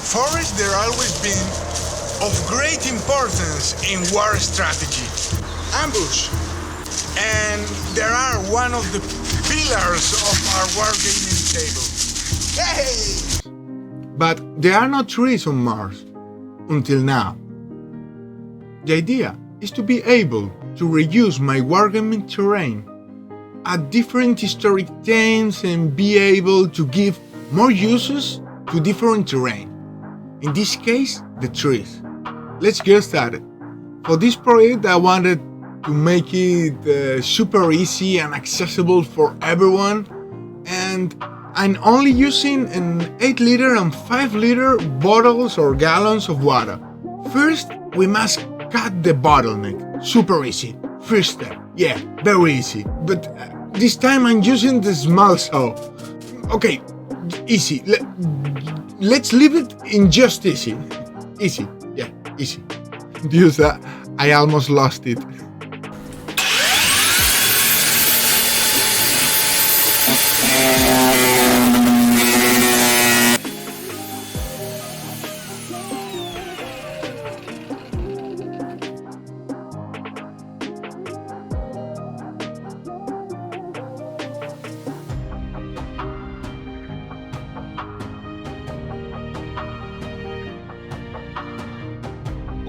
Forests there always been of great importance in war strategy. Ambush. And they are one of the pillars of our wargaming table. Hey! But there are no trees on Mars. Until now. The idea is to be able to reuse my wargaming terrain at different historic themes and be able to give more uses to different terrain. In this case, the trees. Let's get started. For this project I wanted to make it super easy and accessible for everyone, and I'm only using an 8 liter and 5 liter bottles or gallons of water. First, we must cut the bottleneck. Super easy. First step. Yeah, very easy. But this time I'm using the small saw. Okay, easy. Let's leave it in just easy. Easy. Yeah, easy. Use that. I almost lost it.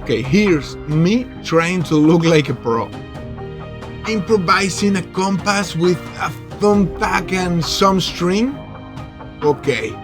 Okay, here's me trying to look like a pro. Improvising a compass with a thumbtack and some string? Okay.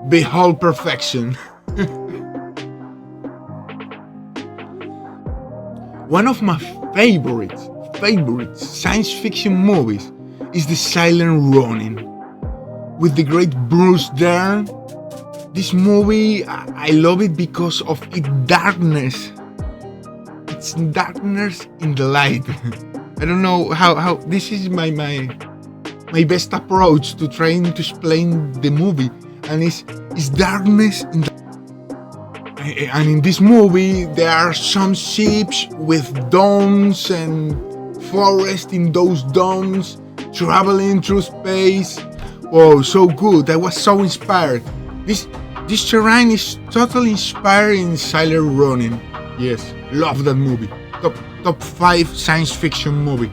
Behold perfection. One of my favorite science fiction movies is The Silent Running with the great Bruce Dern. This movie, I love it because of its darkness. It's darkness in the light. I don't know how this is my best approach to trying to explain the movie. And it's darkness in the... And in this movie there are some ships with domes and forest in those domes traveling through space. Oh, so good. I was so inspired. This terrain is totally inspired in Silent Running. Yes, love that movie. Top 5 science fiction movie.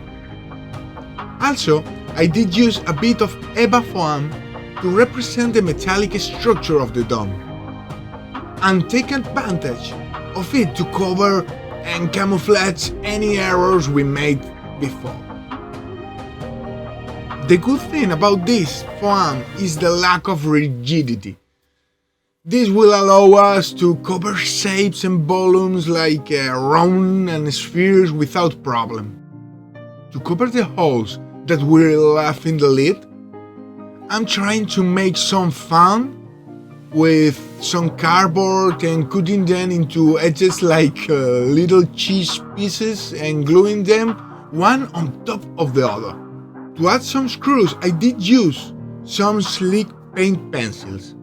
Also, I did use a bit of Eva Foam to represent the metallic structure of the dome and take advantage of it to cover and camouflage any errors we made before. The good thing about this foam is the lack of rigidity. This will allow us to cover shapes and volumes like round and spheres without problem. To cover the holes that will left in the lid, I'm trying to make some fun with some cardboard and cutting them into edges like little cheese pieces and gluing them one on top of the other. To add some screws, I did use some sleek paint pencils.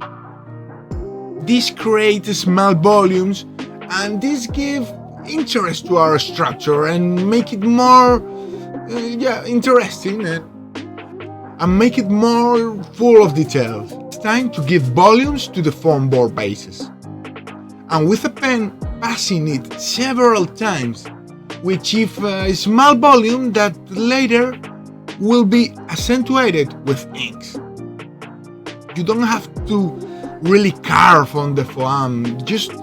These create small volumes and this gives interest to our structure and make it more interesting. And make it more full of details. It's time to give volumes to the foam board bases. And with a pen, passing it several times, we achieve a small volume that later will be accentuated with inks. You don't have to really carve on the foam, just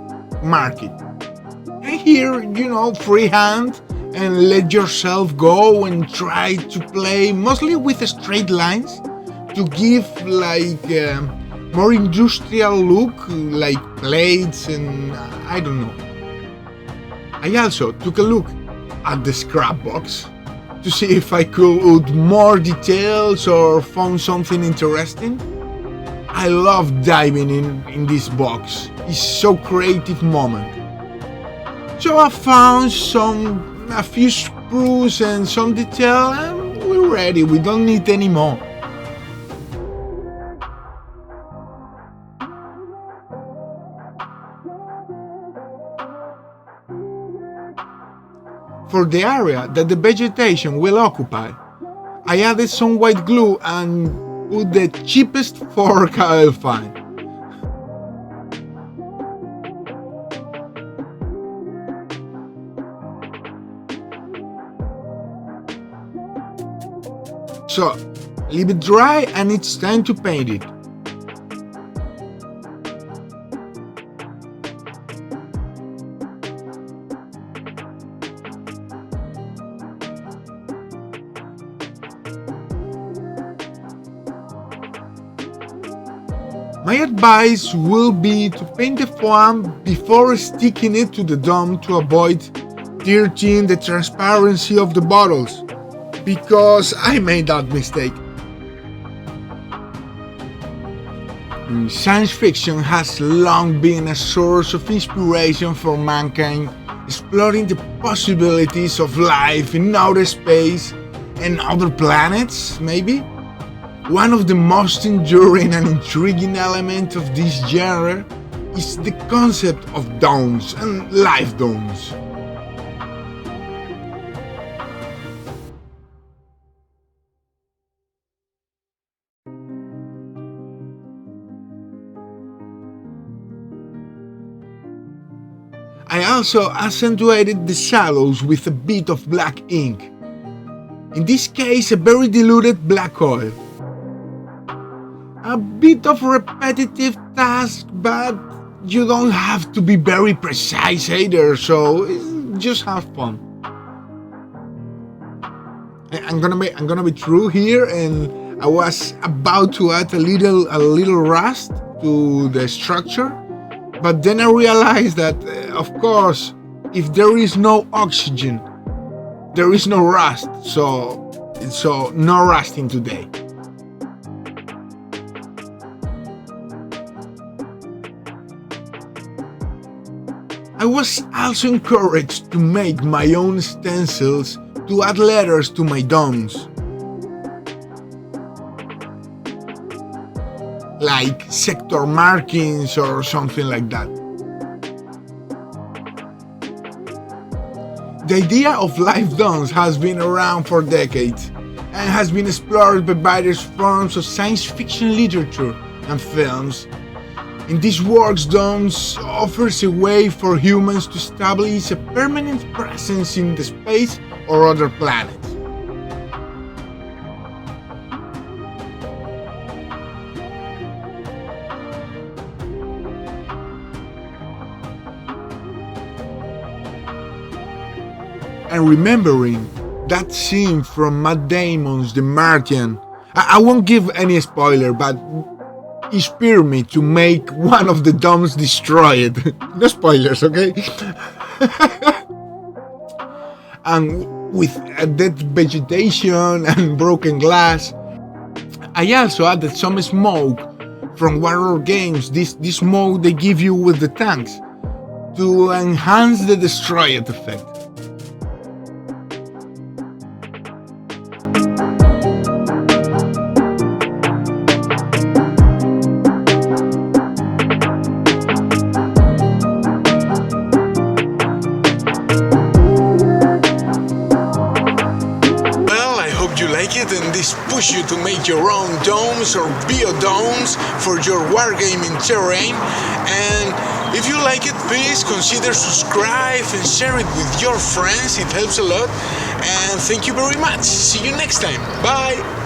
mark it. And here, freehand, and let yourself go and try to play mostly with straight lines to give like a more industrial look, like plates and I don't know. I also took a look at the scrap box to see if I could add more details or found something interesting. I love diving in this box. It's so creative moment. So I found a few spruce and some detail, and we're ready. We don't need any more. For the area that the vegetation will occupy, I added some white glue and put the cheapest fork I'll find. So, leave it dry and it's time to paint it. My advice will be to paint the foam before sticking it to the dome to avoid dirtying the transparency of the bottles, because I made that mistake. Science fiction has long been a source of inspiration for mankind, exploring the possibilities of life in outer space and other planets, maybe. One of the most enduring and intriguing elements of this genre is the concept of domes and life domes. I also accentuated the shadows with a bit of black ink. In this case, a very diluted black oil. A bit of a repetitive task, but you don't have to be very precise either, so just have fun. I'm gonna be true here, and I was about to add a little rust to the structure, but then I realized that, of course, if there is no oxygen, there is no rust, so no rusting today. I was also encouraged to make my own stencils to add letters to my domes, like sector markings or something like that. The idea of life domes has been around for decades and has been explored by various forms of science fiction literature and films. In these works, domes offers a way for humans to establish a permanent presence in the space or other planets. And remembering that scene from Matt Damon's The Martian, I won't give any spoiler, but inspired me to make one of the domes destroyed. No spoilers, okay? And with dead vegetation and broken glass, I also added some smoke from Warrior games. This smoke they give you with the tanks to enhance the destroyed effect. And this push you to make your own domes or biodomes for your wargaming terrain. And if you like it, please consider subscribe and share it with your friends. It helps a lot. And thank you very much. See you next time. Bye.